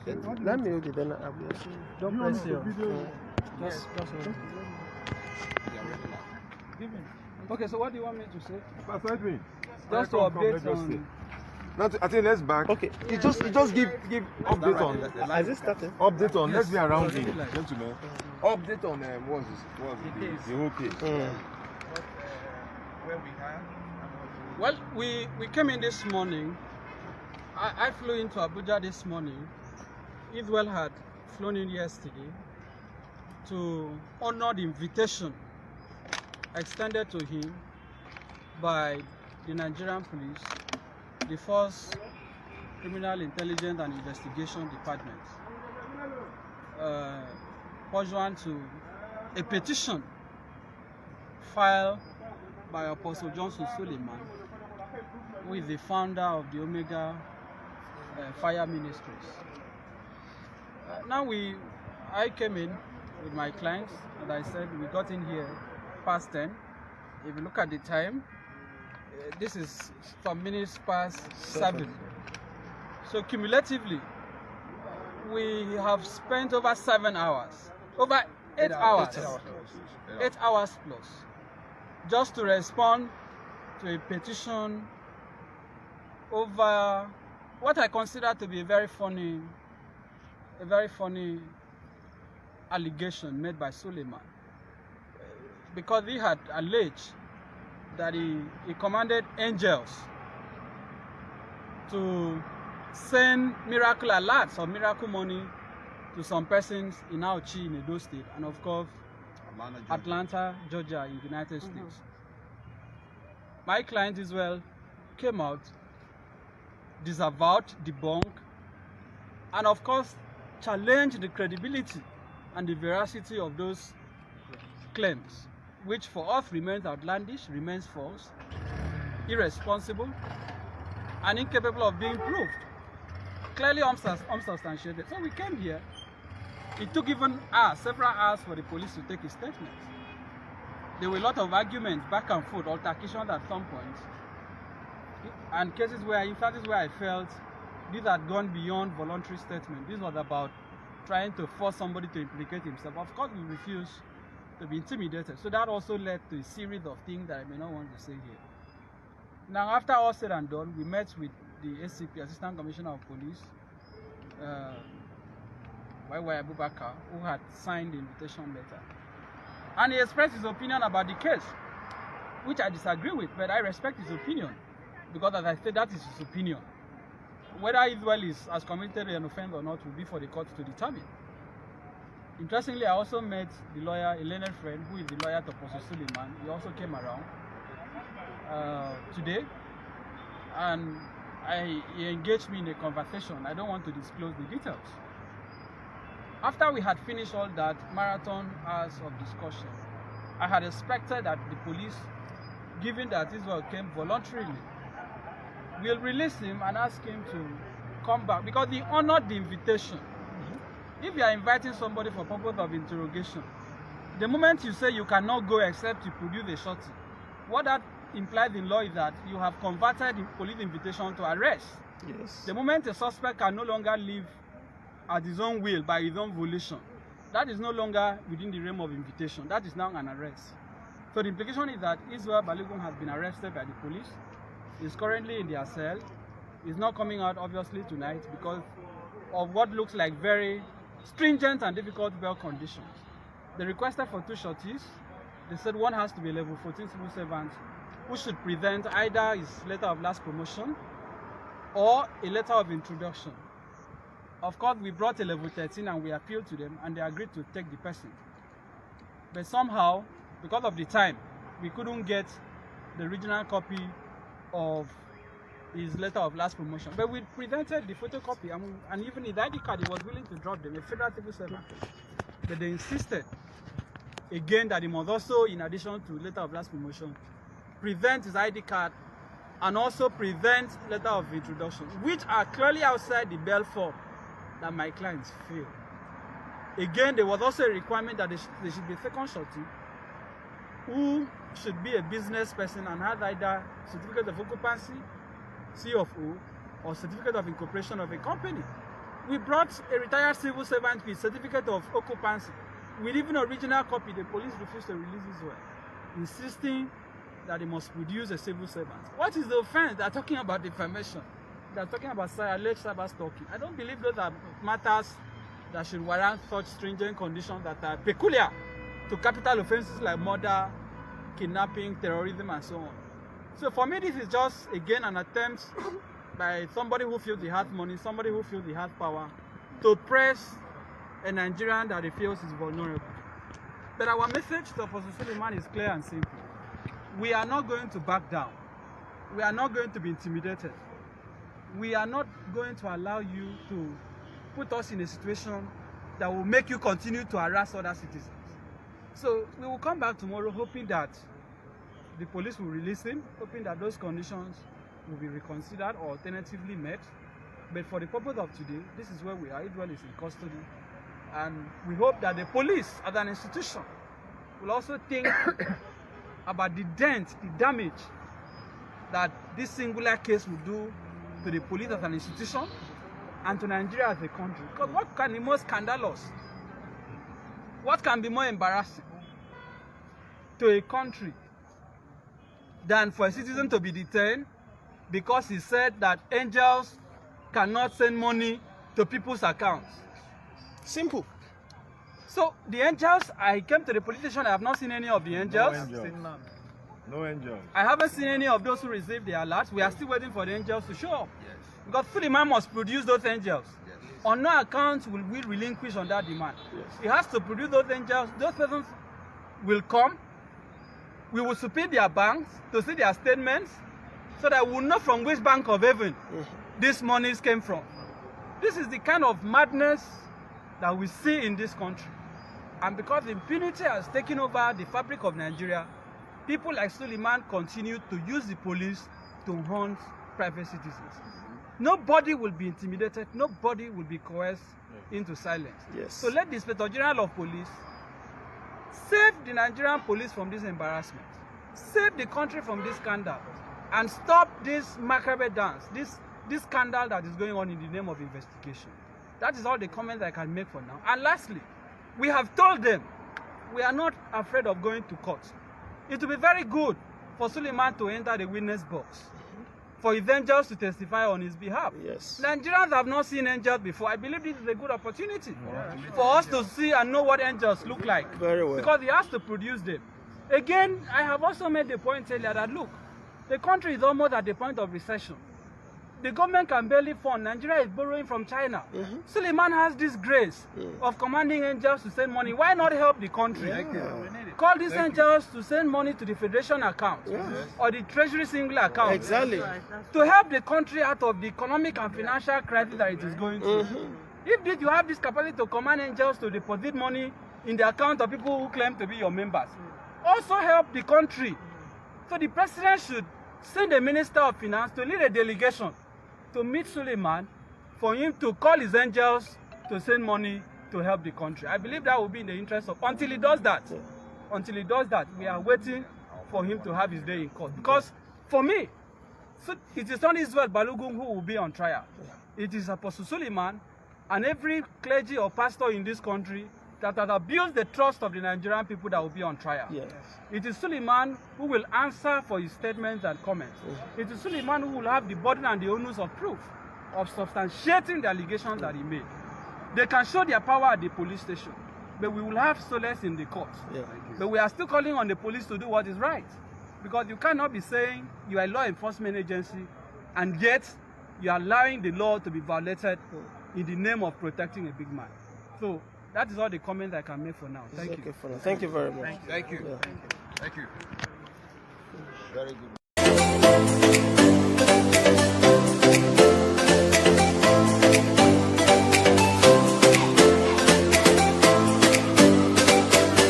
Okay. Let me okay, then I'll be okay. Don't press your just Okay, so what do you want me to say? Persuade me. Just to update on. I think let's back. Okay. You just give update on. Has it started? Update on. Yes. Let's be around Yes. him, gentlemen. Update on what's the whole case. Where we are. Well, we came in this morning. I flew into Abuja this morning. Israel had flown in yesterday to honor the invitation extended to him by the Nigerian police, the Force Criminal Intelligence and Investigation Department, pursuant to a petition filed by Apostle Johnson Suleman, who is the founder of the Omega Fire Ministries. I came in with my clients, as I said, we got in here past 10. If you look at the time, this is some minutes past 7. So cumulatively, we have spent over 7 hours, over 8 hours, 8 hours plus, just to respond to a petition over what I consider to be a very funny allegation made by Suleiman, because he had alleged that he commanded angels to send miracle alerts or miracle money to some persons in Auchi in Edo State, and of course Atlanta, Georgia in the United States. My client Israel came out, disavowed, debunked, and of course challenged the credibility and the veracity of those claims, which for us remains outlandish, remains false, irresponsible, and incapable of being proved. Clearly unsubstantiated. So we came here. It took even several hours for the police to take a statement. There were a lot of arguments, back and forth, altercations at some point, and instances where I felt these had gone beyond voluntary statement. This was about trying to force somebody to implicate himself. Of course, we refused to be intimidated. So that also led to a series of things that I may not want to say here. Now, after all said and done, we met with the ACP, Assistant Commissioner of Police, YY Abubakar, who had signed the invitation letter. And he expressed his opinion about the case, which I disagree with, but I respect his opinion, because as I said, that is his opinion. Whether Israel has committed an offense or not will be for the court to determine. Interestingly, I also met the lawyer, a learned friend, who is the lawyer to Apostle Suleiman. He also came around today, and he engaged me in a conversation. I don't want to disclose the details. After we had finished all that marathon hours of discussion, I had expected that the police, given that Israel came voluntarily, will release him and ask him to come back, because he honored the invitation. If you are inviting somebody for purpose of interrogation, the moment you say you cannot go except you produce a shorty, what that implies in law is that you have converted the police invitation to arrest. Yes. The moment a suspect can no longer live at his own will, by his own volition, that is no longer within the realm of invitation. That is now an arrest. So the implication is that Mr Balogun has been arrested by the police. He's currently in their cell. He's not coming out, obviously, tonight because of what looks like very stringent and difficult bail conditions. They requested for 2 shorties. They said one has to be a level 14 civil servant who should present either his letter of last promotion or a letter of introduction. Of course, we brought a level 13 and we appealed to them, and they agreed to take the person. But somehow, because of the time, we couldn't get the original copy of his letter of last promotion. But we presented the photocopy, and even his ID card, he was willing to drop them, a federal civil servant. But they insisted again that he must also, in addition to letter of last promotion, present his ID card and also present letter of introduction, which are clearly outside the bail form that my clients failed. Again, there was also a requirement that there should be a second shorty who should be a business person and has either certificate of occupancy, C of O, or certificate of incorporation of a company. We brought a retired civil servant with certificate of occupancy. With even original copy, the police refused to release this one, insisting that they must produce a civil servant. What is the offense? They are talking about defamation. They are talking about alleged cyber stalking. I don't believe those are matters that should warrant such stringent conditions that are peculiar to capital offenses like murder, kidnapping, terrorism, and so on. So for me, this is just, again, an attempt by somebody who feels he has money, somebody who feels he has power, to press a Nigerian that he feels is vulnerable. But our message to Apostle Suleman is clear and simple. We are not going to back down. We are not going to be intimidated. We are not going to allow you to put us in a situation that will make you continue to harass other citizens. So we will come back tomorrow hoping that the police will release him, hoping that those conditions will be reconsidered or alternatively met. But for the purpose of today, this is where we are. Israel is in custody. And we hope that the police as an institution will also think about the dent, the damage that this singular case will do to the police as an institution and to Nigeria as a country. Because what can be more scandalous? What can be more embarrassing to a country than for a citizen to be detained because he said that angels cannot send money to people's accounts? Simple. So the angels, I came to the police station, I have not seen any of the angels. No angels. I haven't seen any of those who received the alerts. We are still waiting for the angels to show up. Yes. Because Suleiman must produce those angels. Yes. On no account will we relinquish on that demand. Yes. He has to produce those angels. Those persons will come. We will subpoena their banks to see their statements so that we will know from which bank of heaven these monies came from. This is the kind of madness that we see in this country. And because impunity has taken over the fabric of Nigeria, people like Suleiman continue to use the police to hunt private citizens. Nobody will be intimidated. Nobody will be coerced into silence. Yes. So let the Inspector General of Police save the Nigerian police from this embarrassment. Save the country from this scandal. And stop this macabre dance, this scandal that is going on in the name of investigation. That is all the comments I can make for now. And lastly, we have told them we are not afraid of going to court. It will be very good for Suleiman to enter the witness box, for his angels to testify on his behalf. Yes. Nigerians have not seen angels before. I believe this is a good opportunity for us to see and know what angels look like. Very well. Because he has to produce them. Again, I have also made the point earlier that, look, the country is almost at the point of recession. The government can barely fund. Nigeria is borrowing from China. Suleiman has this grace of commanding angels to send money. Why not help the country? Call these angels to send money to the Federation account or the Treasury singular account. Exactly. To help the country out of the economic and financial crisis that it is going through. If you have this capacity to command angels to deposit money in the account of people who claim to be your members, also help the country. So the president should send a minister of finance to lead a delegation to meet Suleiman for him to call his angels to send money to help the country. I believe that will be in the interest of, until he does that, we are waiting for him to have his day in court. Because for me, it is not Mr Balogun who will be on trial. It is Apostle Suleman and every clergy or pastor in this country that has abused the trust of the Nigerian people that will be on trial. Yes. It is Suleiman who will answer for his statements and comments. It is Suleiman who will have the burden and the onus of proof of substantiating the allegations that he made. They can show their power at the police station, but we will have solace in the court. But we are still calling on the police to do what is right. Because you cannot be saying you are a law enforcement agency and yet you are allowing the law to be violated in the name of protecting a big man. So that is all the comments I can make for now. Thank you. Thank you very much. Thank you. Yeah. Thank you. Very good.